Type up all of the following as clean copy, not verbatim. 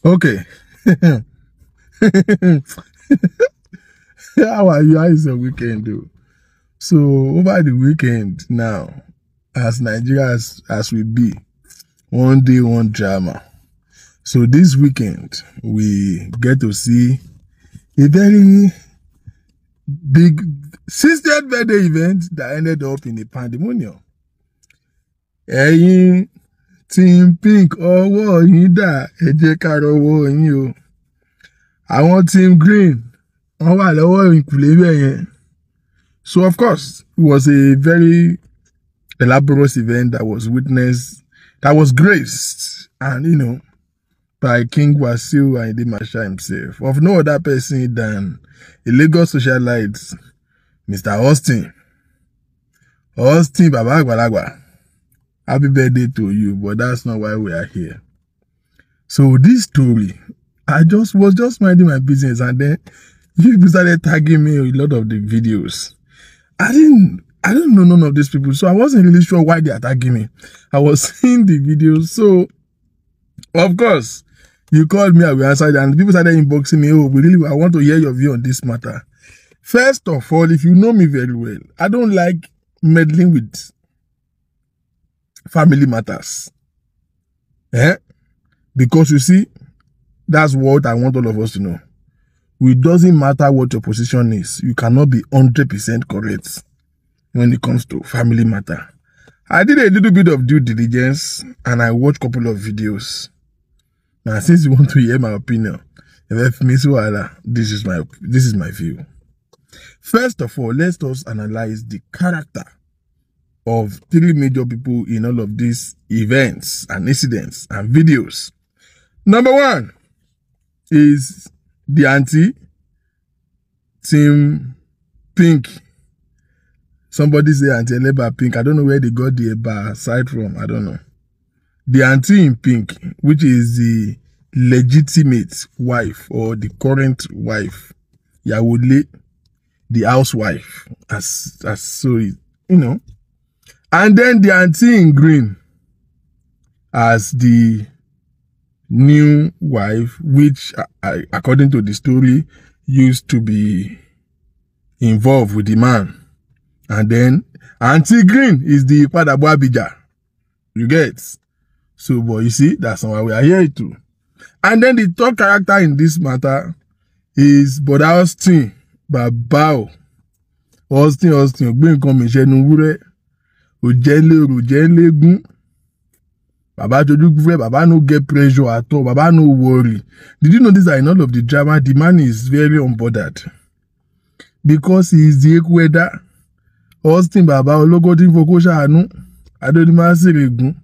Okay. How are you? How is your weekend, though? So, over the weekend now, as Nigeria as we be, one day, one drama. So, this weekend, we get to see a very big 60th birthday event that ended up in a pandemonium. Ẹ̀yin Team Pink, ọwọ́ yín dà, ẹ jẹ́ ká rọwọ́ yín o. Àwọn Team Green, wọ́n wà lọ́wọ́ ìkùlé bẹ́ẹ̀ yẹn. So, of course, it was a very elaborate event that was witnessed, that was graced, and, by King Wasiu Ayinde Marshal himself, of no other person than a Lagos socialite, Mr. Austin. Austin Baba Agbalagba. Happy birthday to you, but that's not why we are here. So this story, I was just minding my business, and then people started tagging me a lot of the videos. I don't know none of these people, so I wasn't really sure why they are tagging me. I was seeing the videos, so of course, you called me, I will answer, and people started inboxing me, I want to hear your view on this matter. First of all, if you know me very well, I don't like meddling with family matters. Because you see, that's what I want all of us to know. It doesn't matter what your position is. You cannot be 100% correct when it comes to family matter. I did a little bit of due diligence and I watched a couple of videos. Now, since you want to hear my opinion, this is my view. First of all, let's just analyze the character of three major people in all of these events and incidents and videos. Number one is the auntie, Team Pink. Somebody say Auntie Eleba Pink. I don't know where they got the Eba side from. I don't know. The auntie in pink, which is the legitimate wife or the current wife, Yawole, the housewife, as so, And then the auntie in green as the new wife, which, according to the story, used to be involved with the man. And then Auntie Green is the Padabo Abija. You get? So, but you see, that's why we are here too. And then the third character in this matter is Brother Austin Babao. Austin, Ogbin Komishe Nungure, Ojele Gun. Baba Joju, Baba no get pressure at all. Baba no worry. Did you notice that in all of the drama, the man is very unbothered? Because he is the Ekweda. Austin Baba Ologo ti foko ṣàánú. Adonima Seregun.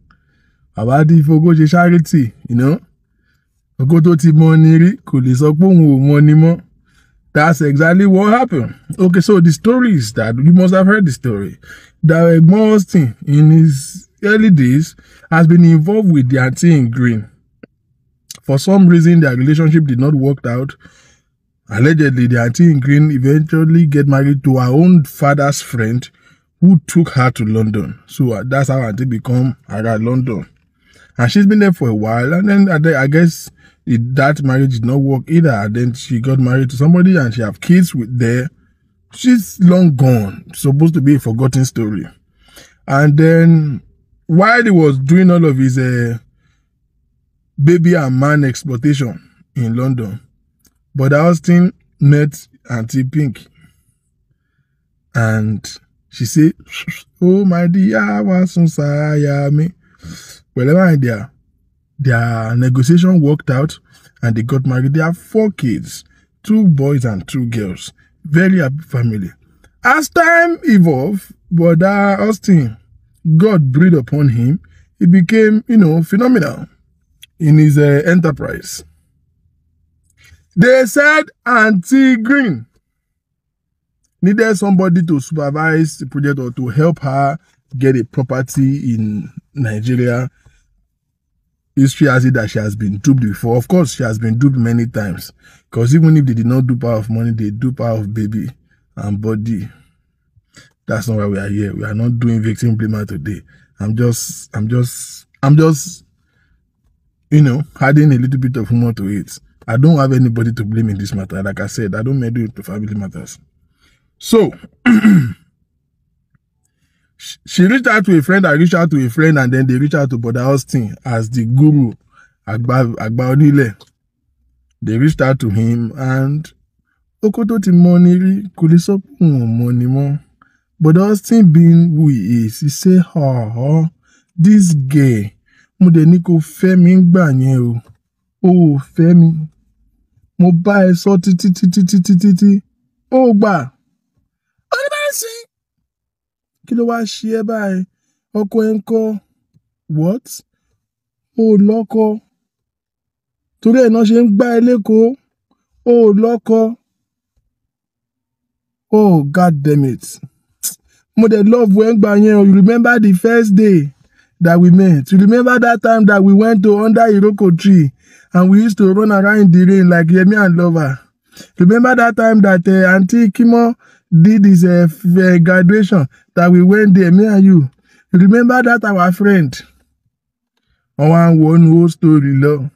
Baba ti foko ṣe charity, Oko tó ti mọ ni rí, kò lè sọ pé òun ò mọ ni mọ́. That's exactly what happened. Okay, so the story is that, you must have heard the story, that Austin, in his early days, has been involved with the auntie in green. For some reason, their relationship did not work out. Allegedly, the auntie in green eventually get married to her own father's friend who took her to London. So that's how auntie become Ara London. And she's been there for a while. And then I guess that marriage did not work either. And then she got married to somebody and she have kids with there. She's long gone. Supposed to be a forgotten story. And then while he was doing all of his baby and man exploitation in London, but Austin met Auntie Pink. And she said, "Oh my dear, me." Wherever their negotiation worked out and they got married. They have 4 kids, 2 boys and 2 girls. Very happy family. As time evolved, Brother Austin, God breathed upon him. He became, phenomenal in his enterprise. They said Auntie Green needed somebody to supervise the project or to help her get a property in Nigeria. History has it that she has been duped before. Of course, she has been duped many times. Because even if they did not dupe her of money, they dupe her of baby and body. That's not why we are here. We are not doing victim blamer today. I'm just adding a little bit of humor to it. I don't have anybody to blame in this matter. Like I said, I don't meddle into family matters. So, she reached out to a friend, I reached out to a friend, and then they reached out to Brother Austin as the guru, Agba Onile. They reached out to him, and Okoto ti money, Kuliso money more. But Austin being who he is, he say, this gay, Mudeniko Femi Gbanye o, Femi, mo ba e so titi, o gba. Kí ló wá ṣe ẹ́ báyìí? Ọkọ ẹ̀ ńkọ́? What? O lọ́kọ. Torí ẹ̀ náà ṣe ń gbá ẹ lẹ́kọ̀ọ́. O lọ́kọ. Oh, God damn it. Mo dey love when gbà yẹn. You remember the first day that we met? You remember that time that we went to under Iroko tree and we used to run around in the rain like Yemi and Lover? Remember that time that Auntie Kimo did his graduation, that we went there, me and you? Remember that our friend? One whole story, love.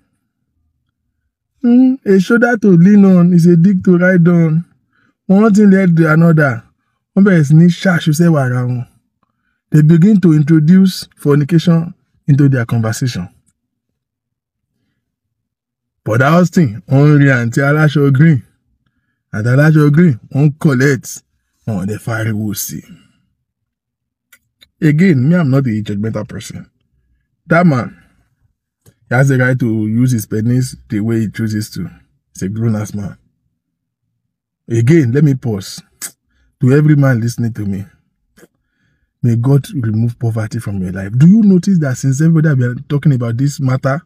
A shoulder to lean on is a dick to ride on. One thing led to another. They begin to introduce fornication into their conversation. But that was thing, only until Alasho Green. And Alasho Green, on collect on the fiery will see. Again, me, I'm not a judgmental person. That man, he has the right to use his penis the way he chooses to. He's a grown-ass man. Again, let me pause. To every man listening to me, may God remove poverty from your life. Do you notice that since everybody have been talking about this matter,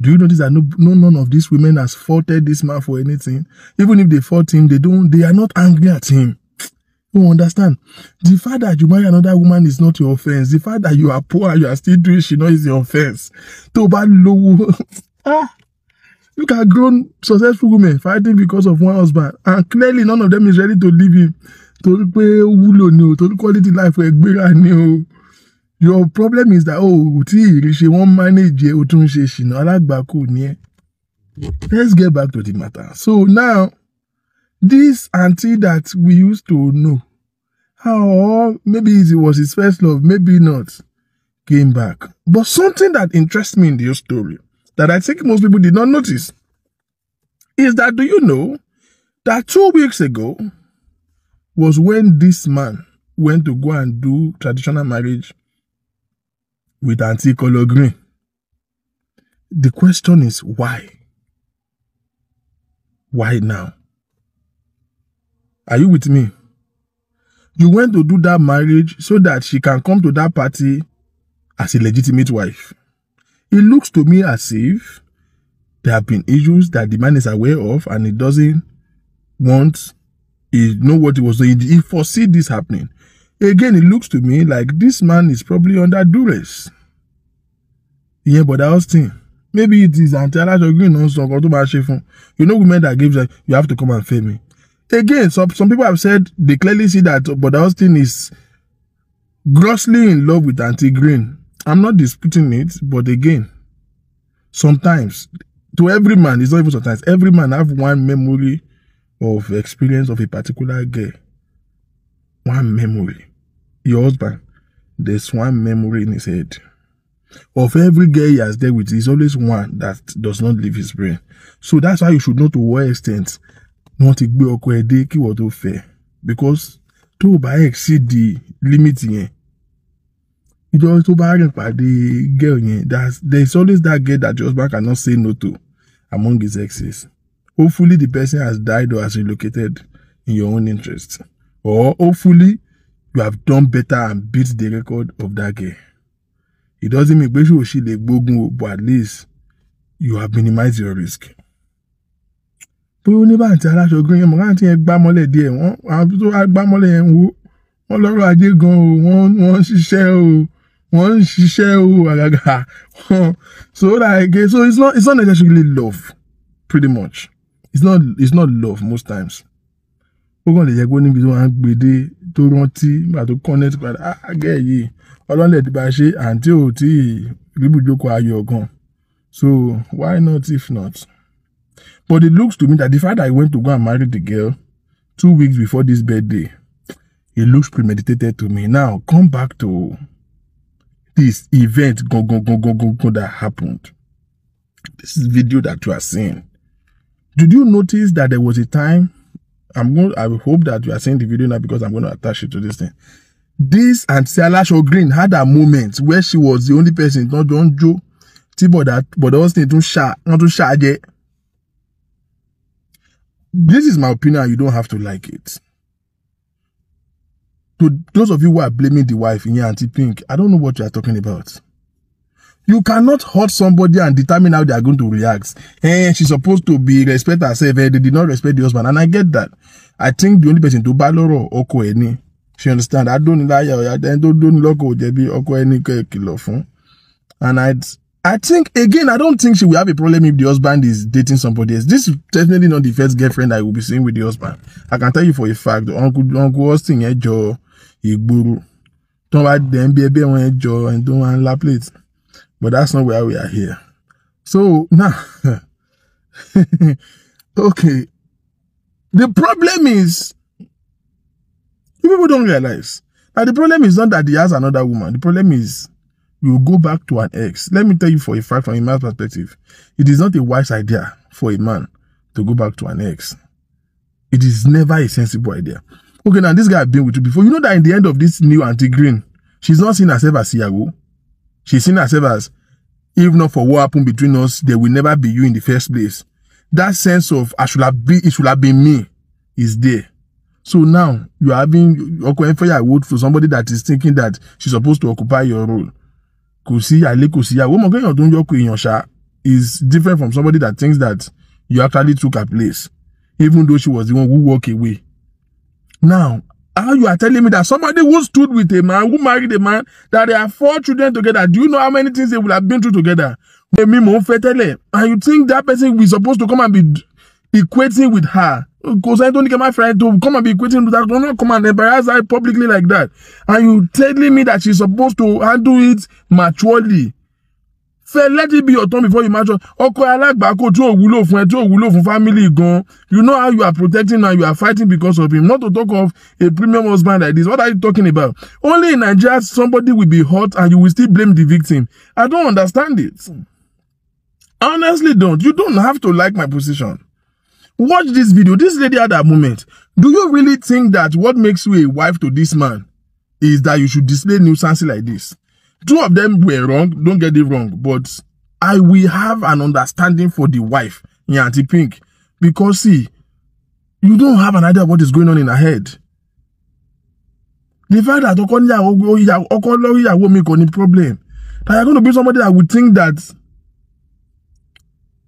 do you notice that none of these women has faulted this man for anything? Even if they fault him, they are not angry at him. You understand? The fact that you marry another woman is not your offense. The fact that you are poor and you are still doing she is your offense. Look at grown, successful women fighting because of one husband, and clearly none of them is ready to leave him. To quality life for a your problem is that she won't manage. Let's get back to the matter. So now, this auntie that we used to know, maybe it was his first love, maybe not, came back. But something that interests me in the story, that I think most people did not notice, is that, do you know that 2 weeks ago was when this man went to go and do traditional marriage with Auntie Color Green? The question is, why? Why now? Are you with me? You went to do that marriage so that she can come to that party as a legitimate wife. It looks to me as if there have been issues that the man is aware of and he doesn't want, he know what he was doing. He foresee this happening. Again, it looks to me like this man is probably under duress. Yeah, but that was thing. Maybe it is Auntie Green on some. You know, women that gives like, you have to come and fail me. Again, some people have said they clearly see that, but Austin is grossly in love with Auntie Green. I'm not disputing it, but again, sometimes, to every man, it's not even sometimes, every man have one memory of experience of a particular girl. One memory. Your husband, there's one memory in his head. Of every girl he has dealt with, there's always one that does not leave his brain. So that's why you should know to what extent not to be fair. Because to exceed the limit here. It also by the girl here. There's always that girl that your husband cannot say no to among his exes. Hopefully the person has died or has relocated in your own interest. Or hopefully you have done better and beat the record of that girl. It doesn't mean but at least you have minimized your risk. But you never tell us you're going to get Bamole dear. Bamole so like, so it's not necessarily love, pretty much. It's not love most times. We're going to go to connect until So why not if not? But it looks to me that the fact that I went to go and marry the girl 2 weeks before this birthday, it looks premeditated to me. Now, come back to this event that happened. This is video that you are seeing. Did you notice that there was a time, I hope that you are seeing the video now because I'm going to attach it to this thing. This and Siala Shogreen had a moment where she was the only person, not John Joe, but also to share, not to share yet. This is my opinion. You don't have to like it. To those of you who are blaming the wife in your Auntie Pink, I don't know what you are talking about. You cannot hurt somebody and determine how they are going to react. She's supposed to be respect herself. They did not respect the husband. And I get that. I think the only person to baloro oko eni. She understand. I don't like oko eni kilo fun. And I think, again, I don't think she will have a problem if the husband is dating somebody else. This is definitely not the first girlfriend I will be seeing with the husband. I can tell you for a fact. Uncle Austin Ejo Igburu. Don't like them baby Ejo and don't want la plate. But that's not why we are here. So now, okay. The problem is, people don't realize. Now the problem is not that he has another woman. The problem is, you go back to an ex. Let me tell you for a fact, from a man's perspective, it is not a wise idea for a man to go back to an ex. It is never a sensible idea. Okay, now this guy has been with you before. You know that in the end of this new Auntie Green, she's not seen herself as Siago. She's seen herself as, if not for what happened between us, there will never be you in the first place. That sense of, it should have been me, is there. So now, you are having a vote for somebody that is thinking that she's supposed to occupy your role. Is different from somebody that thinks that you actually took her place, even though she was the one who walked away. Now, how you are telling me that somebody who stood with a man, who married a man, that they have 4 children together, do you know how many things they will have been through together? And you think that person is supposed to come and be equating with her? Because I don't get my friend to come and be equating with her. Do not come and embarrass her publicly like that. And you telling me that she's supposed to handle it maturely. Let it be your turn before you mature. Family gone. You know how you are protecting and you are fighting because of him. Not to talk of a premium husband like this. What are you talking about? Only in Nigeria somebody will be hurt and you will still blame the victim. I don't understand it. I honestly don't. You don't have to like my position. Watch this video. This lady had a moment. Do you really think that what makes you a wife to this man is that you should display nuisance like this? 2 of them were wrong. Don't get it wrong. But I will have an understanding for the wife in Auntie Pink. Because see, you don't have an idea of what is going on in her head. The fact that will make any problem. That you're going to be somebody that would think that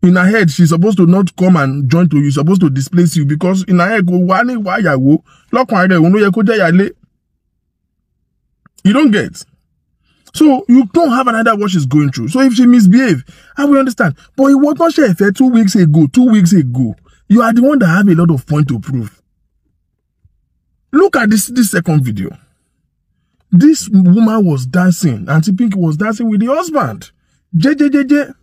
in her head, she's supposed to not come and join to you. She's supposed to displace you because in her head, you don't get. So you don't have an idea what she's going through. So if she misbehaves, I will understand. But it was not share affair 2 weeks ago. 2 weeks ago, you are the one that have a lot of point to prove. Look at this second video. This woman was dancing. Auntie Pink was dancing with the husband. JJJJ.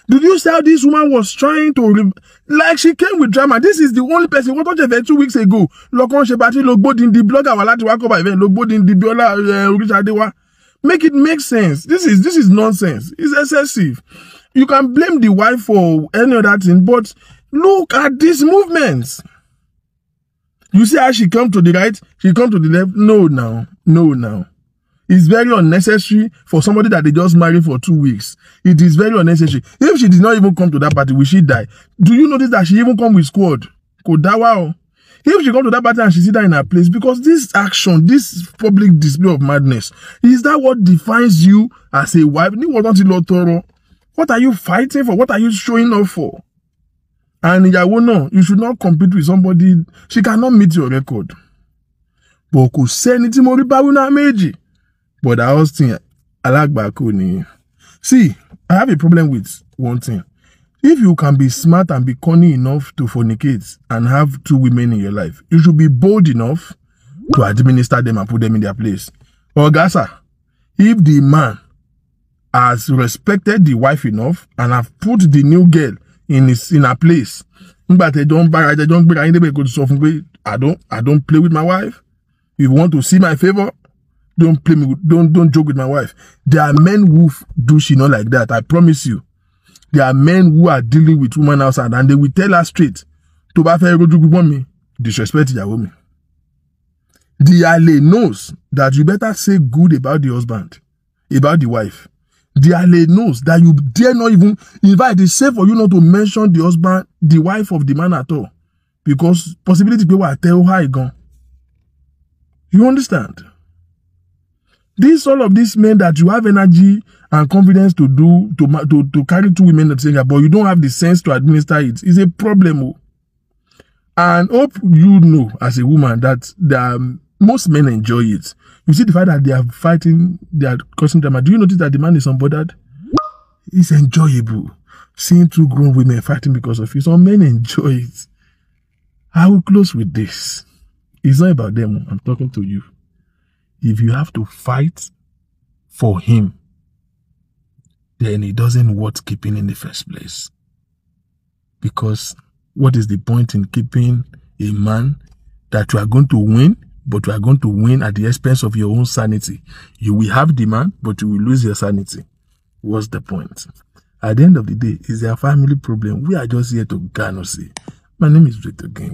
Did you see how this woman was trying to, like she came with drama? This is the only person, what was 2 weeks ago? Lokon Shebati, Logbo in the blogger, Walati Wakoba event, Logbo in the Biola, Rishadewa. Make it make sense. This is nonsense. It's excessive. You can blame the wife for any other thing, but look at these movements. You see how she come to the right, she come to the left. No, now. It's very unnecessary for somebody that they just married for 2 weeks. It is very unnecessary. If she did not even come to that party, will she die? Do you notice that she even come with squad? Kodawa. If she come to that party and she sit there in her place, because this action, this public display of madness, is that what defines you as a wife? What are you fighting for? What are you showing off for? And no, you should not compete with somebody. She cannot meet your record. But could say anything more about meji. But I was thinking, I like Bakuni. See, I have a problem with one thing. If you can be smart and be cunning enough to fornicate and have 2 women in your life, you should be bold enough to administer them and put them in their place. Or Gaza, if the man has respected the wife enough and have put the new girl in her place. But I don't play with my wife. If you want to see my favor, don't play me. Don't joke with my wife. There are men who do she not like that. I promise you. There are men who are dealing with women outside and they will tell her straight. To me, disrespect your woman. The Ale knows that you better say good about the husband, about the wife. The Ale knows that you dare not even invite. It's safe for you not to mention the husband, the wife of the man at all. Because possibility people will tell how he gone. You understand? All of these men that you have energy and confidence to do, to carry two women at the same time, but you don't have the sense to administer it, is a problem. Oh. And hope you know as a woman that most men enjoy it. You see the fact that they are fighting, they are causing drama. Do you notice that the man is unbothered? It's enjoyable. Seeing two grown women fighting because of it. Some men enjoy it. I will close with this. It's not about them. I'm talking to you. If you have to fight for him, then it doesn't worth keeping in the first place. Because what is the point in keeping a man that you are going to win, but you are going to win at the expense of your own sanity? You will have the man, but you will lose your sanity. What's the point? At the end of the day, it's their family problem. We are just here to garner. My name is Victor Gang.